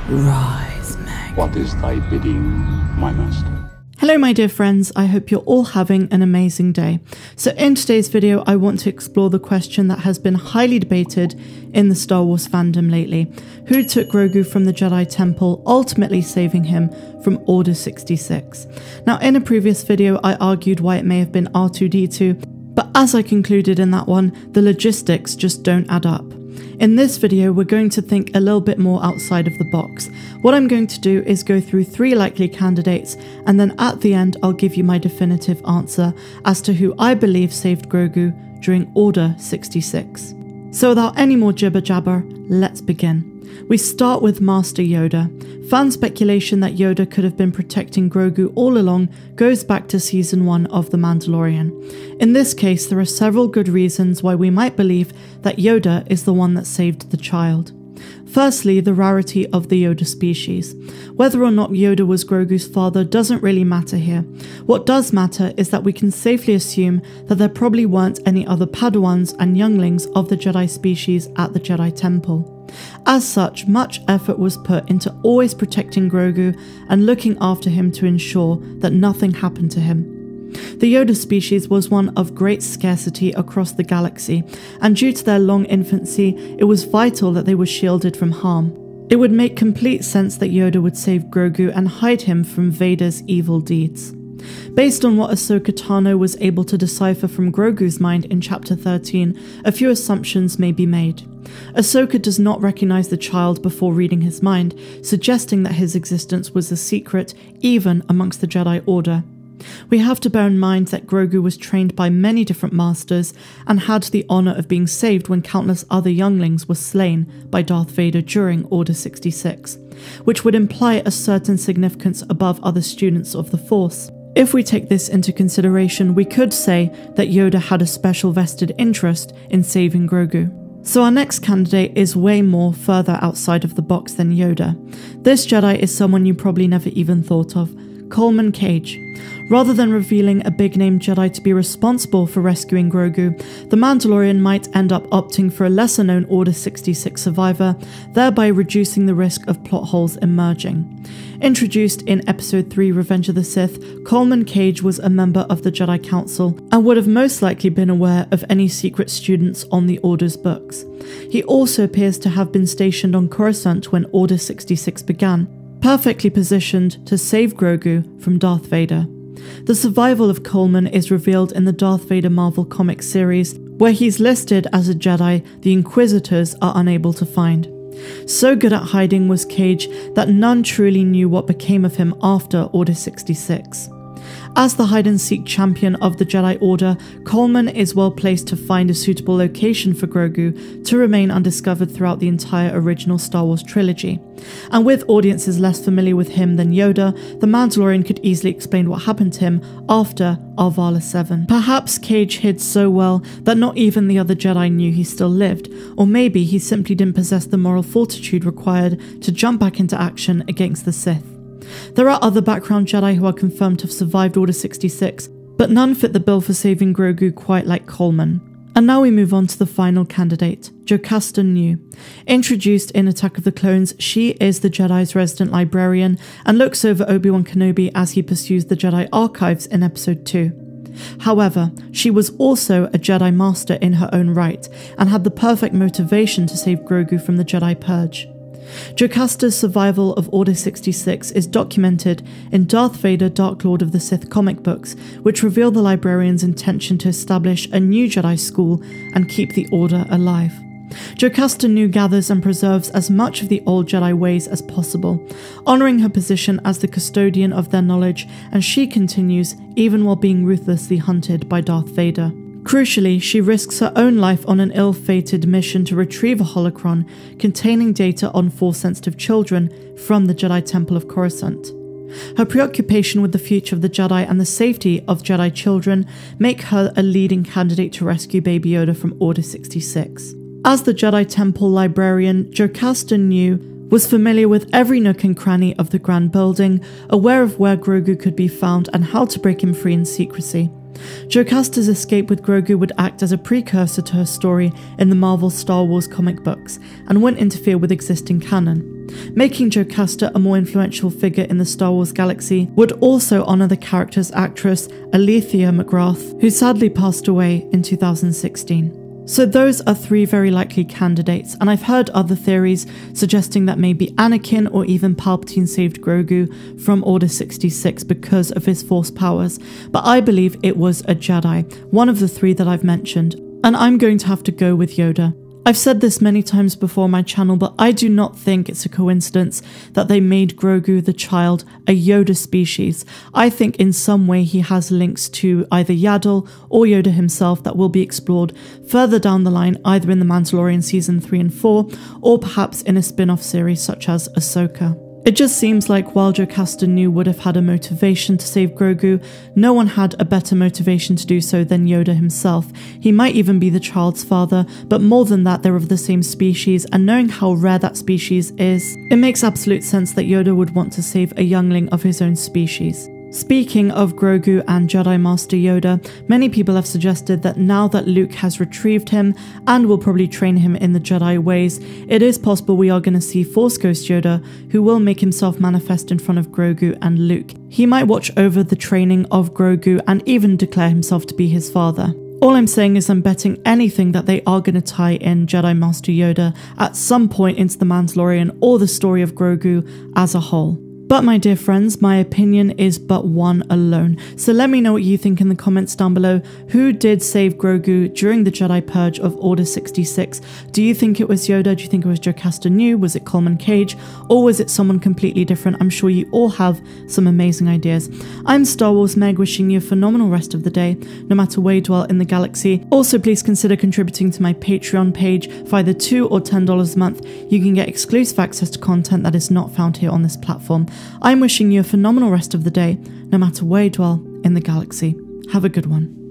Rise, Meg. What is thy bidding, my master? Hello my dear friends, I hope you're all having an amazing day. So in today's video I want to explore the question that has been highly debated in the Star Wars fandom lately. Who took Grogu from the Jedi Temple, ultimately saving him from Order 66? Now in a previous video I argued why it may have been R2-D2, but as I concluded in that one, the logistics just don't add up. In this video, we're going to think a little bit more outside of the box. What I'm going to do is go through 3 likely candidates, and then at the end I'll give you my definitive answer as to who I believe saved Grogu during Order 66. So without any more jibber jabber, let's begin. We start with Master Yoda. Fan speculation that Yoda could have been protecting Grogu all along goes back to Season 1 of The Mandalorian. In this case, there are several good reasons why we might believe that Yoda is the one that saved the child. Firstly, the rarity of the Yoda species. Whether or not Yoda was Grogu's father doesn't really matter here. What does matter is that we can safely assume that there probably weren't any other Padawans and younglings of the Jedi species at the Jedi Temple. As such, much effort was put into always protecting Grogu and looking after him to ensure that nothing happened to him. The Yoda species was one of great scarcity across the galaxy, and due to their long infancy, it was vital that they were shielded from harm. It would make complete sense that Yoda would save Grogu and hide him from Vader's evil deeds. Based on what Ahsoka Tano was able to decipher from Grogu's mind in Chapter 13, a few assumptions may be made. Ahsoka does not recognize the child before reading his mind, suggesting that his existence was a secret even amongst the Jedi Order. We have to bear in mind that Grogu was trained by many different masters and had the honor of being saved when countless other younglings were slain by Darth Vader during Order 66, which would imply a certain significance above other students of the Force. If we take this into consideration, we could say that Yoda had a special vested interest in saving Grogu. So our next candidate is way more further outside of the box than Yoda. This Jedi is someone you probably never even thought of, Coleman Cage. Rather than revealing a big-name Jedi to be responsible for rescuing Grogu, the Mandalorian might end up opting for a lesser-known Order 66 survivor, thereby reducing the risk of plot holes emerging. Introduced in Episode 3 Revenge of the Sith, Coleman Cage was a member of the Jedi Council and would have most likely been aware of any secret students on the Order's books. He also appears to have been stationed on Coruscant when Order 66 began, perfectly positioned to save Grogu from Darth Vader. The survival of Coleman is revealed in the Darth Vader Marvel Comics series, where he's listed as a Jedi the Inquisitors are unable to find. So good at hiding was Cage that none truly knew what became of him after Order 66. As the hide-and-seek champion of the Jedi Order, Coleman is well placed to find a suitable location for Grogu to remain undiscovered throughout the entire original Star Wars trilogy. And with audiences less familiar with him than Yoda, the Mandalorian could easily explain what happened to him after Arvala 7. Perhaps Cage hid so well that not even the other Jedi knew he still lived, or maybe he simply didn't possess the moral fortitude required to jump back into action against the Sith. There are other background Jedi who are confirmed to have survived Order 66, but none fit the bill for saving Grogu quite like Coleman. And now we move on to the final candidate, Jocasta Nu. Introduced in Attack of the Clones, she is the Jedi's resident librarian and looks over Obi-Wan Kenobi as he pursues the Jedi archives in Episode 2. However, she was also a Jedi Master in her own right and had the perfect motivation to save Grogu from the Jedi Purge. Jocasta's survival of Order 66 is documented in Darth Vader Dark Lord of the Sith comic books, which reveal the librarian's intention to establish a new Jedi school and keep the Order alive. Jocasta Nu gathers and preserves as much of the old Jedi ways as possible, honouring her position as the custodian of their knowledge, and she continues even while being ruthlessly hunted by Darth Vader. Crucially, she risks her own life on an ill-fated mission to retrieve a holocron containing data on Force-sensitive children from the Jedi Temple of Coruscant. Her preoccupation with the future of the Jedi and the safety of Jedi children make her a leading candidate to rescue Baby Yoda from Order 66. As the Jedi Temple librarian, Jocasta Nu was familiar with every nook and cranny of the Grand Building, aware of where Grogu could be found and how to break him free in secrecy. Jocasta's escape with Grogu would act as a precursor to her story in the Marvel Star Wars comic books and wouldn't interfere with existing canon. Making Jocasta a more influential figure in the Star Wars galaxy would also honour the character's actress Alethea McGrath, who sadly passed away in 2016. So those are 3 very likely candidates, and I've heard other theories suggesting that maybe Anakin or even Palpatine saved Grogu from Order 66 because of his Force powers, but I believe it was a Jedi, one of the 3 that I've mentioned, and I'm going to have to go with Yoda. I've said this many times before on my channel, but I do not think it's a coincidence that they made Grogu the child a Yoda species. I think in some way he has links to either Yaddle or Yoda himself that will be explored further down the line, either in The Mandalorian Season 3 and 4, or perhaps in a spin-off series such as Ahsoka. It just seems like while Jocasta Nu would have had a motivation to save Grogu, no one had a better motivation to do so than Yoda himself. He might even be the child's father, but more than that, they're of the same species, and knowing how rare that species is, it makes absolute sense that Yoda would want to save a youngling of his own species. Speaking of Grogu and Jedi Master Yoda, many people have suggested that now that Luke has retrieved him and will probably train him in the Jedi ways, it is possible we are going to see Force Ghost Yoda, who will make himself manifest in front of Grogu and Luke. He might watch over the training of Grogu and even declare himself to be his father. All I'm saying is I'm betting anything that they are going to tie in Jedi Master Yoda at some point into The Mandalorian or the story of Grogu as a whole. But my dear friends, my opinion is but one alone. So let me know what you think in the comments down below. Who did save Grogu during the Jedi Purge of Order 66? Do you think it was Yoda? Do you think it was Jocasta Nu? Was it Coleman Cage? Or was it someone completely different? I'm sure you all have some amazing ideas. I'm Star Wars Meg, wishing you a phenomenal rest of the day, no matter where you dwell in the galaxy. Also, please consider contributing to my Patreon page for either $2 or $10 a month. You can get exclusive access to content that is not found here on this platform. I'm wishing you a phenomenal rest of the day, no matter where you dwell in the galaxy. Have a good one.